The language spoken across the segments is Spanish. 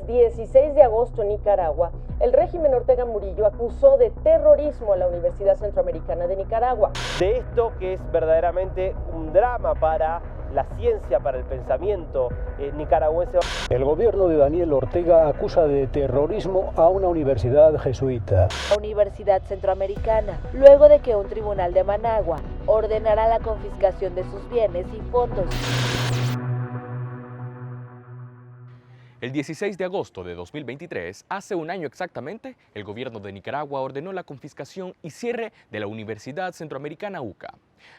16 de agosto en Nicaragua, el régimen Ortega Murillo acusó de terrorismo a la Universidad Centroamericana de Nicaragua. De esto que es verdaderamente un drama para la ciencia, para el pensamiento nicaragüense. El gobierno de Daniel Ortega acusa de terrorismo a una universidad jesuita. La Universidad Centroamericana, luego de que un tribunal de Managua ordenara la confiscación de sus bienes y fondos. El 16 de agosto de 2023, hace un año exactamente, el gobierno de Nicaragua ordenó la confiscación y cierre de la Universidad Centroamericana UCA.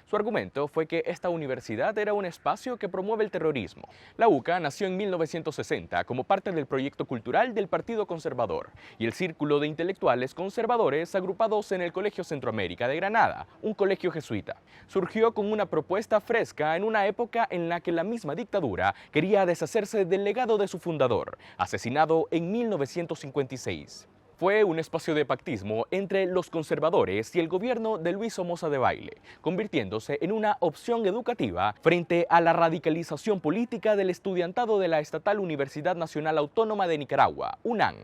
Su argumento fue que esta universidad era un espacio que promueve el terrorismo. La UCA nació en 1960 como parte del proyecto cultural del Partido Conservador y el círculo de intelectuales conservadores agrupados en el Colegio Centroamérica de Granada, un colegio jesuita. Surgió con una propuesta fresca en una época en la que la misma dictadura quería deshacerse del legado de su fundador, asesinado en 1956. Fue un espacio de pactismo entre los conservadores y el gobierno de Luis Somoza Debayle, convirtiéndose en una opción educativa frente a la radicalización política del estudiantado de la Estatal Universidad Nacional Autónoma de Nicaragua, UNAN.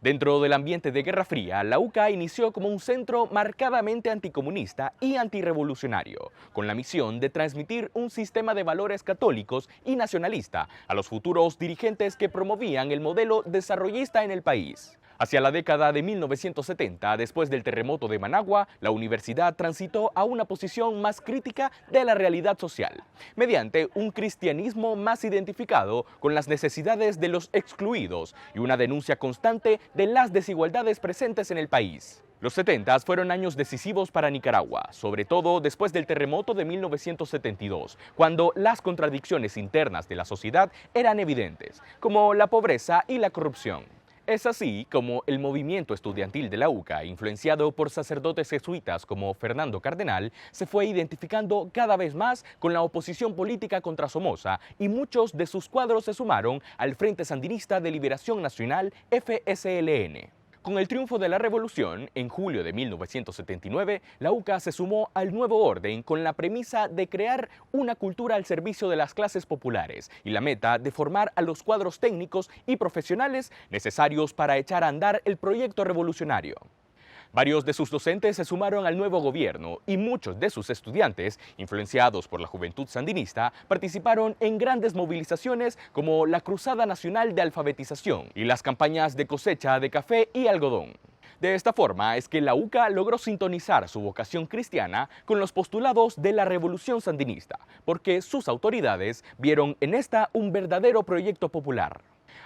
Dentro del ambiente de Guerra Fría, la UCA inició como un centro marcadamente anticomunista y antirrevolucionario, con la misión de transmitir un sistema de valores católicos y nacionalista a los futuros dirigentes que promovían el modelo desarrollista en el país. Hacia la década de 1970, después del terremoto de Managua, la universidad transitó a una posición más crítica de la realidad social, mediante un cristianismo más identificado con las necesidades de los excluidos y una denuncia constante de las desigualdades presentes en el país. Los 70 fueron años decisivos para Nicaragua, sobre todo después del terremoto de 1972, cuando las contradicciones internas de la sociedad eran evidentes, como la pobreza y la corrupción. Es así como el movimiento estudiantil de la UCA, influenciado por sacerdotes jesuitas como Fernando Cardenal, se fue identificando cada vez más con la oposición política contra Somoza y muchos de sus cuadros se sumaron al Frente Sandinista de Liberación Nacional, FSLN. Con el triunfo de la revolución, en julio de 1979, la UCA se sumó al nuevo orden con la premisa de crear una cultura al servicio de las clases populares y la meta de formar a los cuadros técnicos y profesionales necesarios para echar a andar el proyecto revolucionario. Varios de sus docentes se sumaron al nuevo gobierno y muchos de sus estudiantes, influenciados por la juventud sandinista, participaron en grandes movilizaciones como la Cruzada Nacional de Alfabetización y las campañas de cosecha de café y algodón. De esta forma es que la UCA logró sintonizar su vocación cristiana con los postulados de la revolución sandinista, porque sus autoridades vieron en esta un verdadero proyecto popular.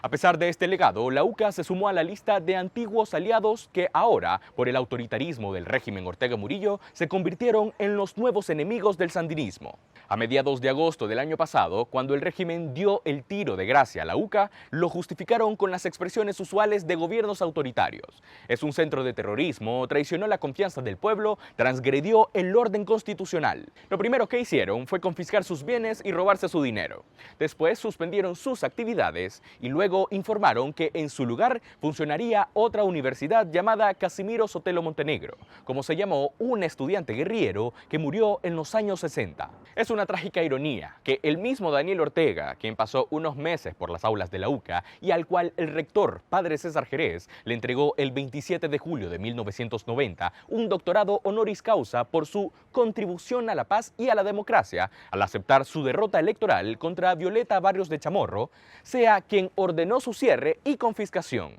A pesar de este legado, la UCA se sumó a la lista de antiguos aliados que ahora, por el autoritarismo del régimen Ortega Murillo, se convirtieron en los nuevos enemigos del sandinismo. A mediados de agosto del año pasado, cuando el régimen dio el tiro de gracia a la UCA, lo justificaron con las expresiones usuales de gobiernos autoritarios. Es un centro de terrorismo, traicionó la confianza del pueblo, transgredió el orden constitucional. Lo primero que hicieron fue confiscar sus bienes y robarse su dinero. Después suspendieron sus actividades y luego informaron que en su lugar funcionaría otra universidad llamada Casimiro Sotelo Montenegro, como se llamó un estudiante guerrillero que murió en los años 60. Es una trágica ironía que el mismo Daniel Ortega, quien pasó unos meses por las aulas de la UCA y al cual el rector, padre César Jerez, le entregó el 27 de julio de 1990 un doctorado honoris causa por su contribución a la paz y a la democracia al aceptar su derrota electoral contra Violeta Barrios de Chamorro, sea quien ordenó su cierre y confiscación.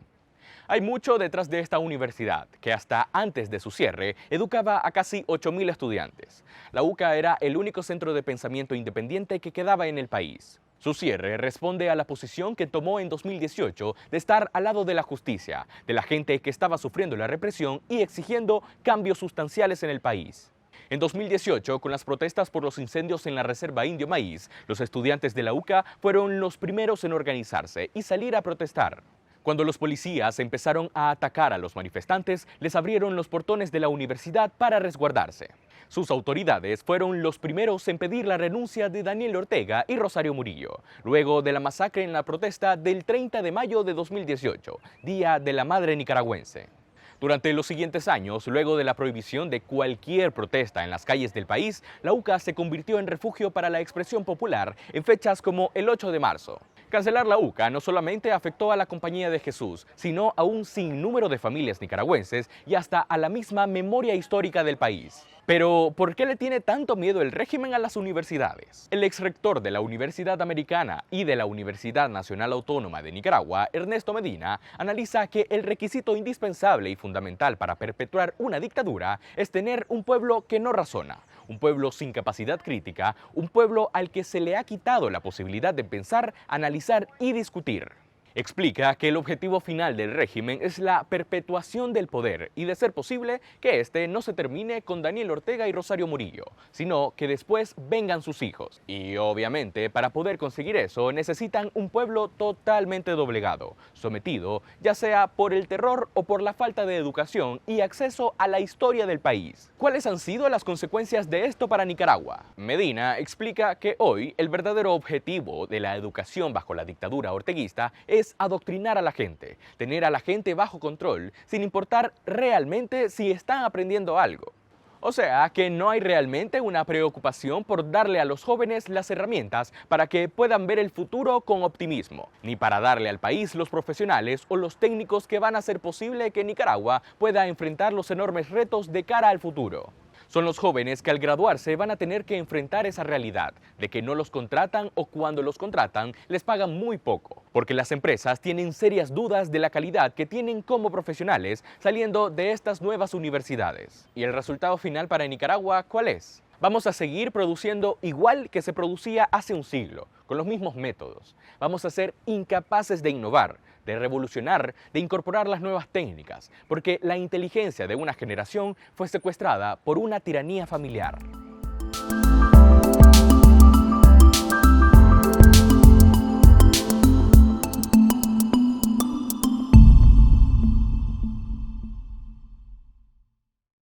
Hay mucho detrás de esta universidad, que hasta antes de su cierre educaba a casi 8.000 estudiantes. La UCA era el único centro de pensamiento independiente que quedaba en el país. Su cierre responde a la posición que tomó en 2018 de estar al lado de la justicia, de la gente que estaba sufriendo la represión y exigiendo cambios sustanciales en el país. En 2018, con las protestas por los incendios en la Reserva Indio Maíz, los estudiantes de la UCA fueron los primeros en organizarse y salir a protestar. Cuando los policías empezaron a atacar a los manifestantes, les abrieron los portones de la universidad para resguardarse. Sus autoridades fueron los primeros en pedir la renuncia de Daniel Ortega y Rosario Murillo, luego de la masacre en la protesta del 30 de mayo de 2018, Día de la Madre Nicaragüense. Durante los siguientes años, luego de la prohibición de cualquier protesta en las calles del país, la UCA se convirtió en refugio para la expresión popular en fechas como el 8 de marzo. Cancelar la UCA no solamente afectó a la Compañía de Jesús, sino a un sinnúmero de familias nicaragüenses y hasta a la misma memoria histórica del país. Pero, ¿por qué le tiene tanto miedo el régimen a las universidades? El exrector de la Universidad Americana y de la Universidad Nacional Autónoma de Nicaragua, Ernesto Medina, analiza que el requisito indispensable y fundamental para perpetuar una dictadura es tener un pueblo que no razona, un pueblo sin capacidad crítica, un pueblo al que se le ha quitado la posibilidad de pensar, analizar y discutir. Explica que el objetivo final del régimen es la perpetuación del poder y, de ser posible, que este no se termine con Daniel Ortega y Rosario Murillo, sino que después vengan sus hijos. Y obviamente, para poder conseguir eso, necesitan un pueblo totalmente doblegado, sometido ya sea por el terror o por la falta de educación y acceso a la historia del país. ¿Cuáles han sido las consecuencias de esto para Nicaragua? Medina explica que hoy el verdadero objetivo de la educación bajo la dictadura orteguista es adoctrinar a la gente, tener a la gente bajo control, sin importar realmente si están aprendiendo algo. O sea, que no hay realmente una preocupación por darle a los jóvenes las herramientas para que puedan ver el futuro con optimismo, ni para darle al país los profesionales o los técnicos que van a hacer posible que Nicaragua pueda enfrentar los enormes retos de cara al futuro. Son los jóvenes que al graduarse van a tener que enfrentar esa realidad de que no los contratan o cuando los contratan les pagan muy poco, porque las empresas tienen serias dudas de la calidad que tienen como profesionales saliendo de estas nuevas universidades. ¿Y el resultado final para Nicaragua cuál es? Vamos a seguir produciendo igual que se producía hace un siglo, con los mismos métodos. Vamos a ser incapaces de innovar, de revolucionar, de incorporar las nuevas técnicas, porque la inteligencia de una generación fue secuestrada por una tiranía familiar.